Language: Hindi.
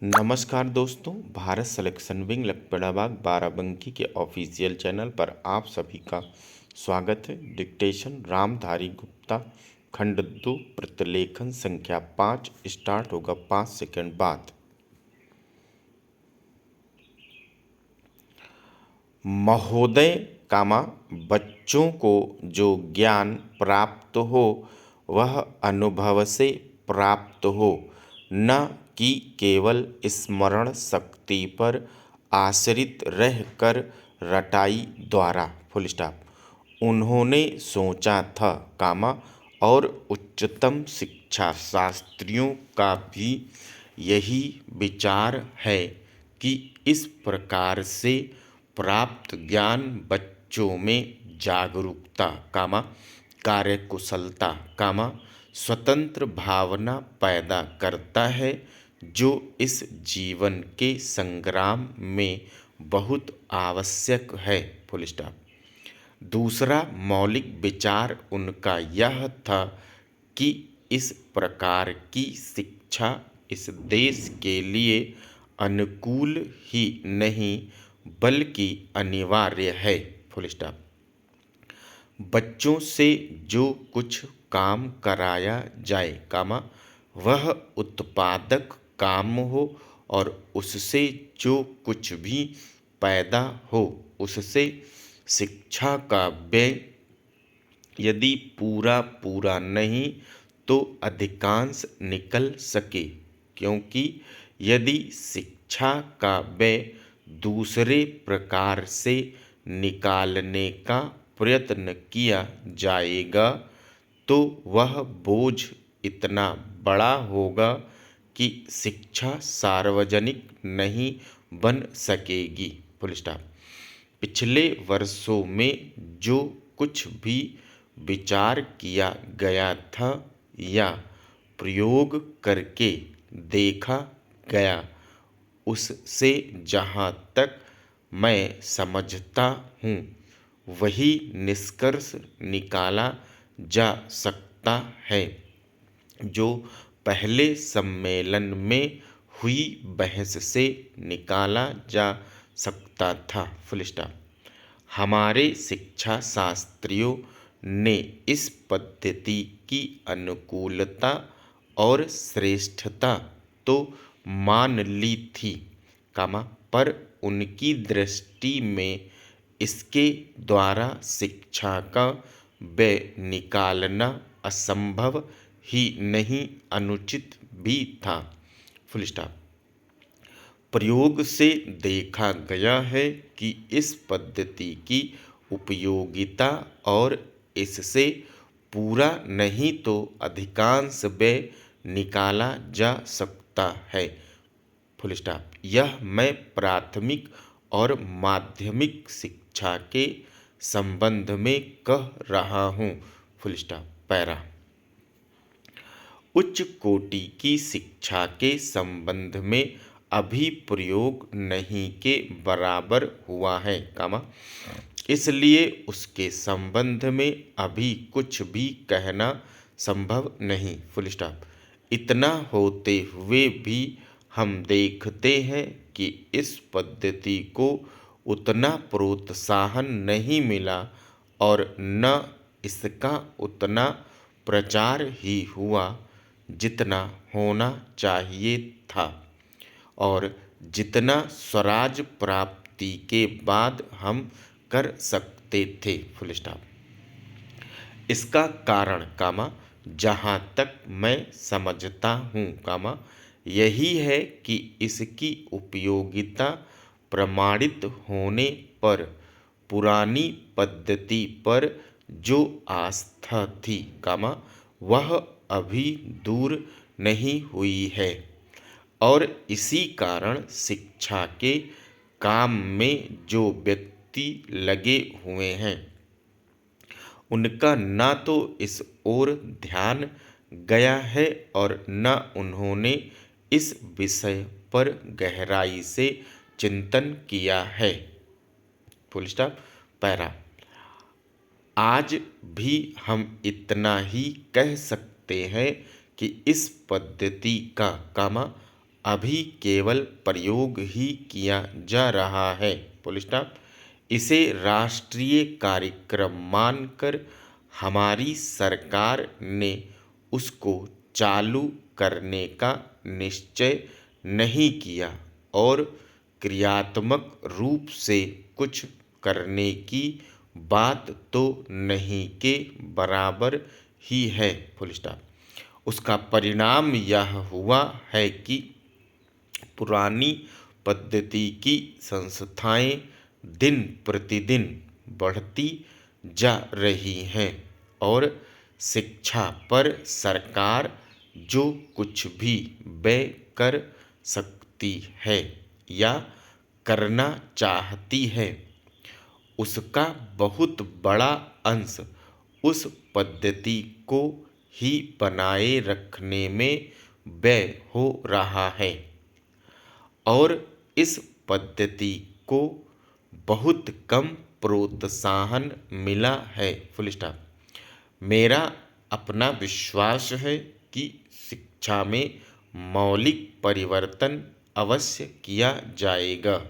नमस्कार दोस्तों, भारत सिलेक्शन विंग लखपड़ाबाग बाराबंकी के ऑफिशियल चैनल पर आप सभी का स्वागत है। डिक्टेशन रामधारी गुप्ता, खंड 2, प्रतिलेखन संख्या 5 स्टार्ट होगा 5 सेकंड बाद। महोदय कामा बच्चों को जो ज्ञान प्राप्त हो वह अनुभव से प्राप्त हो, न कि केवल स्मरण शक्ति पर आश्रित रहकर रटाई द्वारा। Full stop. उन्होंने सोचा था कामा और उच्चतम शिक्षा शास्त्रियों का भी यही विचार है कि इस प्रकार से प्राप्त ज्ञान बच्चों में जागरूकता कामा कार्यकुशलता कामा स्वतंत्र भावना पैदा करता है, जो इस जीवन के संग्राम में बहुत आवश्यक है। Full stop. दूसरा मौलिक विचार उनका यह था कि इस प्रकार की शिक्षा इस देश के लिए अनुकूल ही नहीं बल्कि अनिवार्य है। Full stop. बच्चों से जो कुछ काम कराया जाए कामा वह उत्पादक काम हो और उससे जो कुछ भी पैदा हो उससे शिक्षा का व्यय यदि पूरा नहीं तो अधिकांश निकल सके, क्योंकि यदि शिक्षा का व्यय दूसरे प्रकार से निकालने का प्रयत्न किया जाएगा तो वह बोझ इतना बड़ा होगा कि शिक्षा सार्वजनिक नहीं बन सकेगी। Full stop. पिछले वर्षों में जो कुछ भी विचार किया गया था या प्रयोग करके देखा गया उससे जहाँ तक मैं समझता हूँ वही निष्कर्ष निकाला जा सकता है जो पहले सम्मेलन में हुई बहस से निकाला जा सकता था। Full stop. हमारे शिक्षा शास्त्रियों ने इस पद्धति की अनुकूलता और श्रेष्ठता तो मान ली थी कामा पर उनकी दृष्टि में इसके द्वारा शिक्षा का व्यय निकालना असंभव ही नहीं अनुचित भी था। Full stop. प्रयोग से देखा गया है कि इस पद्धति की उपयोगिता और इससे पूरा नहीं तो अधिकांश व्यय निकाला जा सकता है। Full stop. यह मैं प्राथमिक और माध्यमिक शिक्षा के संबंध में कह रहा हूँ। Full stop. पैरा। उच्च कोटि की शिक्षा के संबंध में अभी प्रयोग नहीं के बराबर हुआ है कामा इसलिए उसके संबंध में अभी कुछ भी कहना संभव नहीं। Full stop. इतना होते हुए भी हम देखते हैं कि इस पद्धति को उतना प्रोत्साहन नहीं मिला और न इसका उतना प्रचार ही हुआ जितना होना चाहिए था और जितना स्वराज प्राप्ति के बाद हम कर सकते थे। Full stop. इसका कारण कामा जहाँ तक मैं समझता हूँ कामा यही है कि इसकी उपयोगिता प्रमाणित होने पर पुरानी पद्धति पर जो आस्था थी कामा वह अभी दूर नहीं हुई है और इसी कारण शिक्षा के काम में जो व्यक्ति लगे हुए हैं उनका न तो इस ओर ध्यान गया है और न उन्होंने इस विषय पर गहराई से चिंतन किया है। Full stop. पैरा। आज भी हम इतना ही कह सकते हैं कि इस पद्धति का कामा अभी केवल प्रयोग ही किया जा रहा है, फुल स्टॉप। इसे राष्ट्रीय कार्यक्रम मानकर हमारी सरकार ने उसको चालू करने का निश्चय नहीं किया और क्रियात्मक रूप से कुछ करने की बात तो नहीं के बराबर ही है, फुल स्टॉप। उसका परिणाम यह हुआ है कि पुरानी पद्धति की संस्थाएं दिन प्रतिदिन बढ़ती जा रही हैं और शिक्षा पर सरकार जो कुछ भी व्यय कर सकती है या करना चाहती है उसका बहुत बड़ा अंश उस पद्धति को ही बनाए रखने में व्यय हो रहा है और इस पद्धति को बहुत कम प्रोत्साहन मिला है, फुल स्टॉप। मेरा अपना विश्वास है कि शिक्षा में मौलिक परिवर्तन अवश्य किया जाएगा।